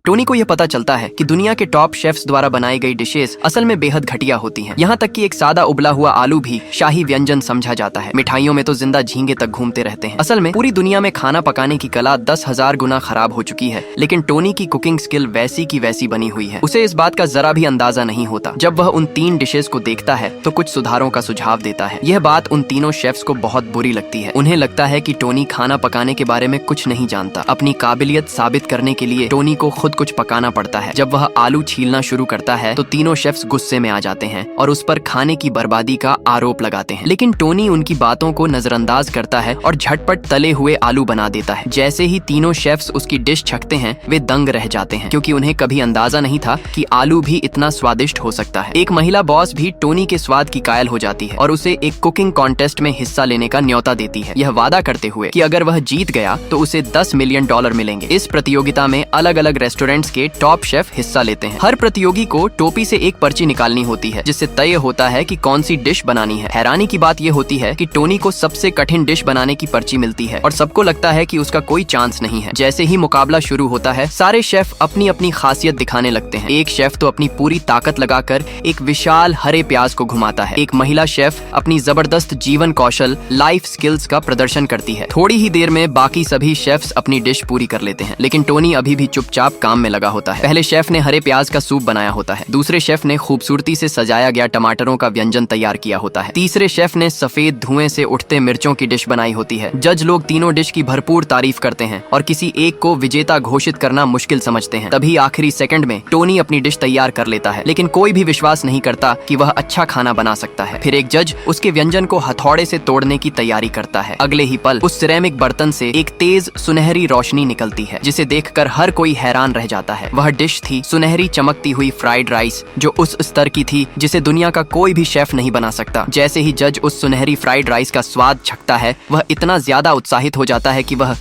Tony को यह पता चलता है कि दुनिया के टॉप शेफ्स द्वारा बनाई गई डिशेस असल में बेहद घटिया होती हैं। यहाँ तक कि एक सादा उबला हुआ आलू भी शाही व्यंजन समझा जाता है। मिठाइयों में तो जिंदा झींगे तक घूमते रहते हैं। असल में पूरी दुनिया में खाना पकाने की कला 10,000 गुना खराब हो चुकी है, लेकिन टोनी की कुकिंग स्किल वैसी की वैसी बनी हुई है। उसे इस बात का जरा भी अंदाजा नहीं होता। जब वह उन 3 डिशेस को देखता है तो कुछ सुधारों का सुझाव देता है। यह बात उन तीनों शेफ्स को बहुत बुरी लगती है। उन्हें लगता है कि टोनी खाना पकाने के बारे में कुछ नहीं जानता। अपनी काबिलियत साबित करने के लिए टोनी को खुद कुछ पकाना पड़ता है। जब वह आलू छीलना शुरू करता है तो तीनों शेफ्स गुस्से में आ जाते हैं और उस पर खाने की बर्बादी का आरोप लगाते हैं, लेकिन टोनी उनकी बातों को नजरअंदाज करता है और झटपट तले हुए आलू बना देता है। जैसे ही तीनों शेफ्स उसकी डिश छकते हैं वे दंग रह जाते हैं, क्योंकि उन्हें कभी अंदाजा नहीं था कि आलू भी इतना स्वादिष्ट हो सकता है। एक महिला बॉस भी टोनी के स्वाद की कायल हो जाती है और उसे एक कुकिंग कॉन्टेस्ट में हिस्सा लेने का न्योता देती है, यह वादा करते हुए कि अगर वह जीत गया तो उसे $10 मिलियन मिलेंगे। इस प्रतियोगिता में अलग अलग रेस्टोरेंट्स के टॉप शेफ हिस्सा लेते हैं। हर प्रतियोगी को टोपी से एक पर्ची निकालनी होती है, जिससे तय होता है कि कौन सी डिश बनानी है। हैरानी की बात यह होती है कि टोनी को सबसे कठिन डिश बनाने की पर्ची मिलती है और सबको लगता है कि उसका कोई चांस नहीं है। जैसे ही मुकाबला शुरू होता है सारे शेफ अपनी अपनी खासियत दिखाने लगते हैं। एक शेफ तो अपनी पूरी ताकत लगाकर एक विशाल हरे प्याज को घुमाता है। एक महिला शेफ अपनी जबरदस्त जीवन कौशल लाइफ स्किल्स का प्रदर्शन करती है। थोड़ी ही देर में बाकी सभी शेफ्स अपनी डिश पूरी कर लेते हैं, लेकिन टोनी अभी भी चुपचाप काम में लगा होता है। पहले शेफ ने हरे प्याज का सूप बनाया होता है, दूसरे शेफ ने खूबसूरती से सजाया गया टमाटरों का व्यंजन तैयार किया होता है, तीसरे शेफ ने सफेद धुएं से उठते मिर्चों की डिश बनाई होती है। जज लोग तीनों डिश की भरपूर तारीफ करते हैं और किसी एक को विजेता घोषित करना मुश्किल समझते हैं। तभी आखिरी सेकंड में टोनी अपनी डिश तैयार कर लेता है, लेकिन कोई भी विश्वास नहीं करता कि वह अच्छा खाना बना सकता है। फिर एक जज उसके व्यंजन को हथौड़े से तोड़ने की तैयारी करता है। अगले ही पल उस सिरेमिक बर्तन से एक तेज सुनहरी रोशनी निकलती है, जिसे देखकर हर कोई हैरान रह जाता है। वह डिश थी सुनहरी चमकती हुई फ्राइड राइस, जो उस स्तर की थी जिसे दुनिया का कोई भी शेफ नहीं बना सकता। जैसे ही जज उस सुनहरी फ्राइड राइस का स्वाद चखता है वह इतना ज्यादा उत्साहित हो जाता है कि वह